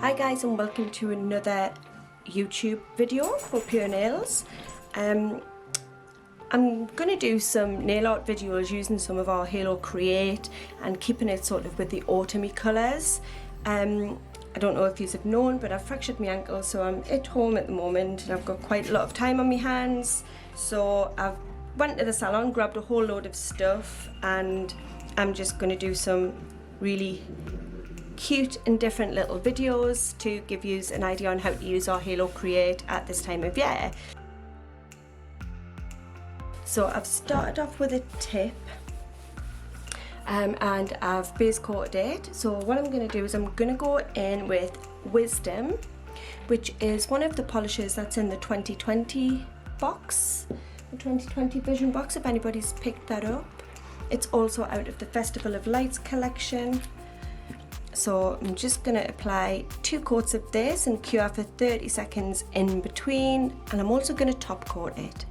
Hi guys, and welcome to another YouTube video for Pure Nails. I'm going to do some nail art videos using some of our Halo Create and keeping it sort of with the autumny colours. I don't know if you have known, but I've fractured my ankle, so I'm at home at the moment and I've got quite a lot of time on my hands. So I've went to the salon, grabbed a whole load of stuff, and I'm just going to do some really cute and different little videos to give you an idea on how to use our Halo Create at this time of year. So I've started off with a tip and I've base coated it. So what I'm going to do is I'm going to go in with Wisdom, which is one of the polishes that's in the 2020 box, the 2020 Vision box, if anybody's picked that up. It's also out of the Festival of Lights collection. So I'm just going to apply 2 coats of this and cure for 30 seconds in between, and I'm also going to top coat it.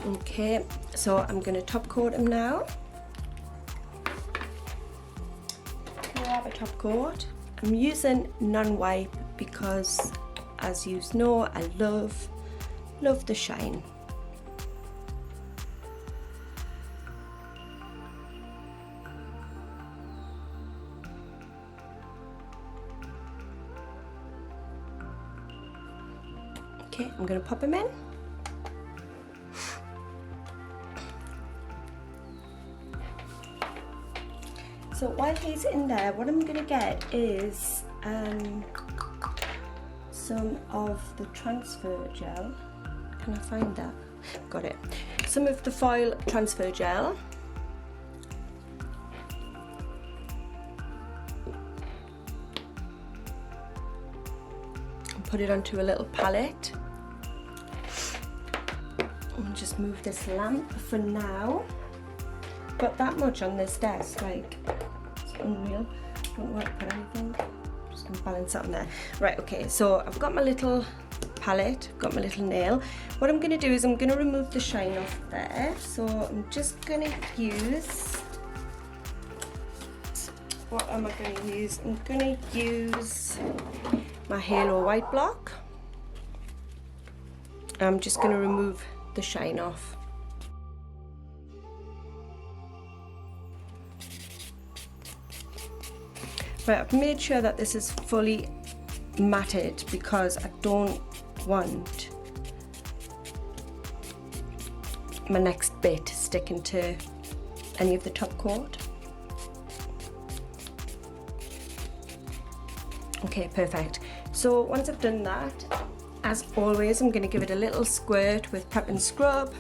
Okay, so I'm going to top coat them now. Grab a top coat. I'm using non-wipe because, as you know, I love the shine. Okay, I'm going to pop him in. So while he's in there, what I'm going to get is some of the transfer gel. Can I find that? Got it. Some of the foil transfer gel. And put it onto a little palette. And just move this lamp for now. Got that much on this desk, like, it's unreal. Don't want to put anything. I'm just going to balance that on there. Right, okay, so I've got my little palette, got my little nail. What I'm going to do is I'm going to remove the shine off there. So I'm just going to use, what am I going to use? I'm going to use my Halo White block. I'm just going to remove the shine off. Right, I've made sure that this is fully matted because I don't want my next bit sticking to any of the top coat. Okay, perfect. So once I've done that, as always, I'm going to give it a little squirt with Prep and Scrub,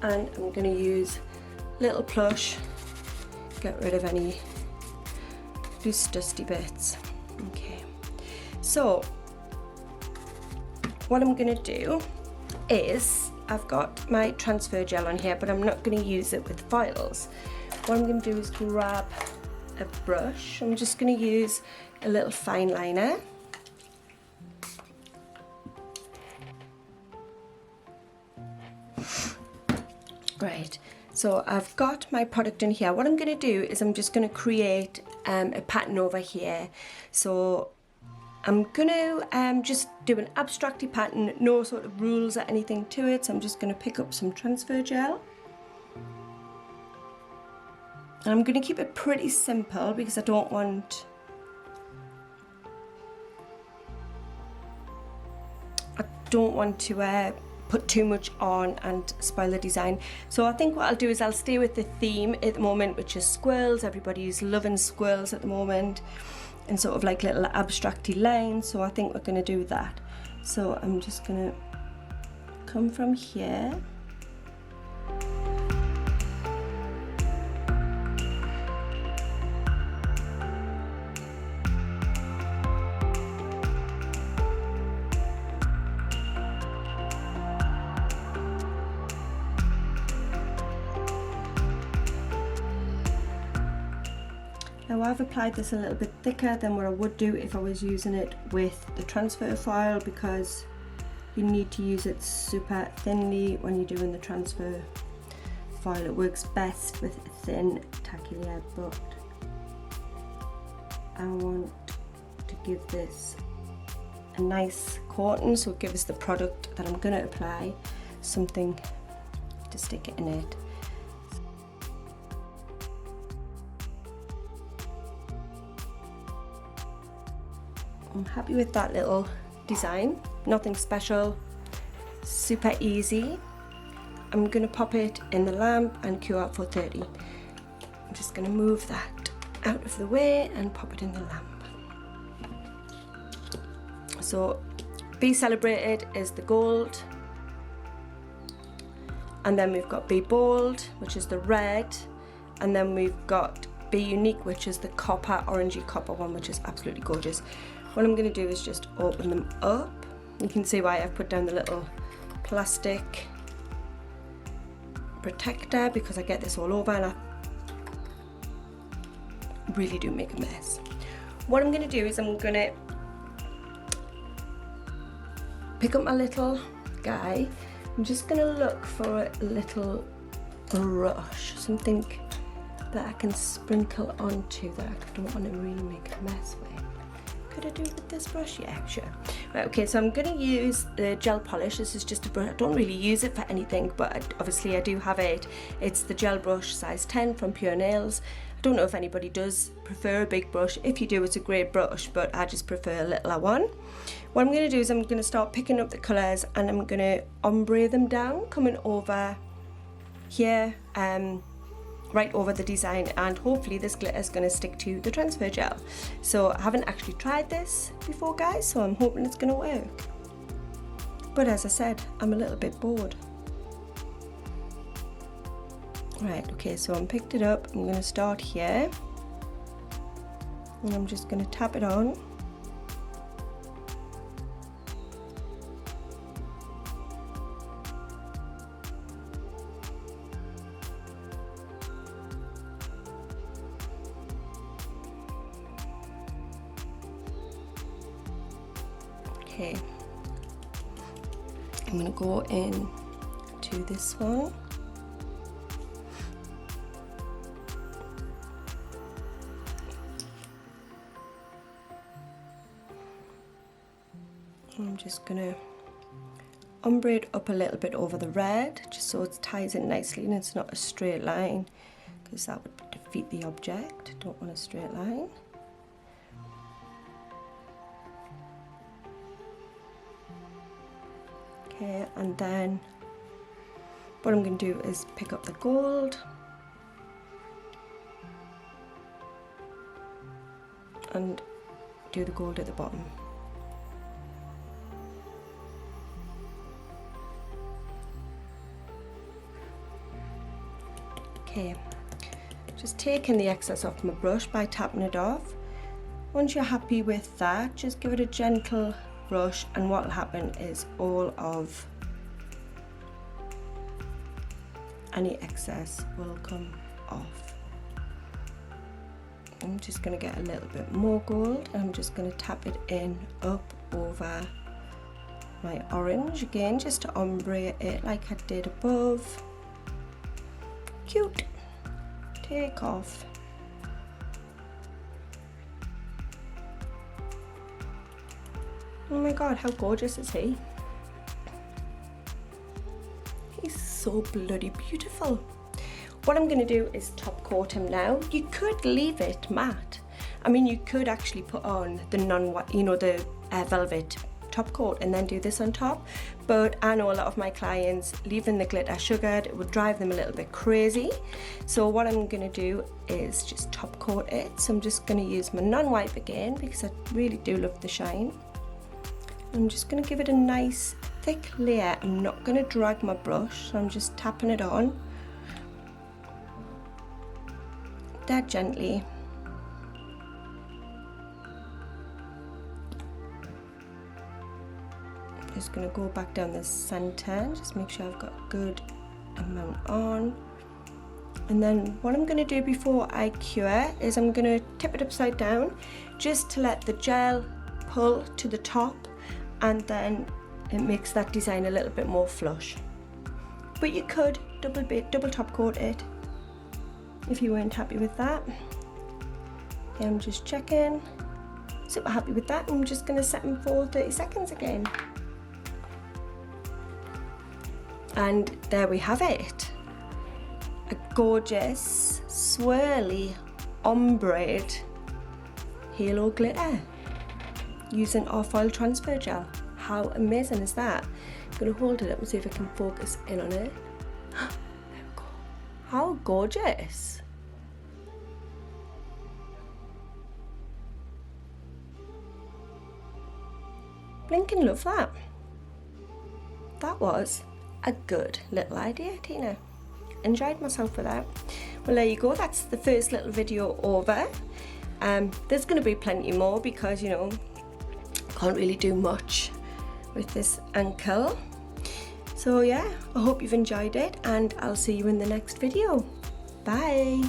and I'm going to use little plush, get rid of any loose dusty bits. Okay, so what I'm going to do is, I've got my transfer gel on here, but I'm not going to use it with foils. What I'm going to do is grab a brush. I'm just going to use a little fine liner. Right, so I've got my product in here. What I'm going to do is I'm just going to create a pattern over here. So I'm going to just do an abstracty pattern, no sort of rules or anything to it. So I'm just going to pick up some transfer gel. And I'm going to keep it pretty simple because I don't want to put too much on and spoil the design. So I think what I'll do is I'll stay with the theme at the moment, which is squirrels. Everybody's loving squirrels at the moment, and sort of like little abstracty lines. So I think we're going to do that. So I'm just going to come from here. Now I've applied this a little bit thicker than what I would do if I was using it with the transfer foil, because you need to use it super thinly when you're doing the transfer. foil. It works best with a thin tacky layer, but I want to give this a nice coating, so it gives the product that I'm going to apply something to stick it in it. I'm happy with that little design, nothing special, super easy. I'm going to pop it in the lamp and cure at 430. I'm just going to move that out of the way and pop it in the lamp. So Be Celebrated is the gold, and then we've got Be Bold, which is the red, and then we've got Be Unique, which is the copper, orangey copper one, which is absolutely gorgeous. What I'm going to do is just open them up. You can see why I've put down the little plastic protector, because I get this all over and I really do make a mess. What I'm going to do is I'm going to pick up my little guy. I'm just going to look for a little brush, something that I can sprinkle onto that I don't want to really make a mess with. Could I do it with this brush? Yeah, sure. Right, okay, so I'm going to use the gel polish. This is just a brush. I don't really use it for anything, but obviously I do have it. It's the gel brush size 10 from Pure Nails. I don't know if anybody does prefer a big brush. If you do, it's a great brush, but I just prefer a littler one. What I'm going to do is I'm going to start picking up the colours and I'm going to ombre them down, coming over here, right over the design, and hopefully this glitter is going to stick to the transfer gel. So I haven't actually tried this before, guys, so I'm hoping it's going to work. But as I said, I'm a little bit bored. Right, okay, so I'm picked it up. I'm going to start here and I'm just going to tap it on. Okay, I'm going to go in to this one. I'm just going to ombre it up a little bit over the red, just so it ties in nicely and it's not a straight line, because that would defeat the object. Don't want a straight line. Okay, and then what I'm going to do is pick up the gold and do the gold at the bottom. Okay, just taking the excess off my brush by tapping it off. Once you're happy with that, just give it a gentle brush, and what will happen is all of any excess will come off. I'm just going to get a little bit more gold and I'm just going to tap it in up over my orange again, just to ombre it like I did above. Cute. Take off. Oh my god, how gorgeous is he? He's so bloody beautiful. What I'm going to do is top coat him now. You could leave it matte. I mean, you could actually put on the non-white, you know, the velvet top coat and then do this on top, but I know a lot of my clients leaving the glitter sugared, it would drive them a little bit crazy. So what I'm going to do is just top coat it. So I'm just going to use my non-white again because I really do love the shine. I'm just going to give it a nice thick layer. I'm not going to drag my brush, so I'm just tapping it on dead gently. Just going to go back down the center and just make sure I've got a good amount on. And then what I'm going to do before I cure is I'm going to tip it upside down just to let the gel pull to the top, and then it makes that design a little bit more flush. But you could double top coat it if you weren't happy with that. Okay, I'm just checking. Super happy with that. I'm just going to set them for 30 seconds again. And there we have it. A gorgeous, swirly, ombre halo glitter using our foil transfer gel. How amazing is that? I'm going to hold it up and see if I can focus in on it. There we go. How gorgeous. Blinking love that. That was a good little idea, Tina. Enjoyed myself with that. Well, there you go. That's the first little video over. There's going to be plenty more because, you know, can't really do much with this ankle. So yeah, I hope you've enjoyed it and I'll see you in the next video. Bye.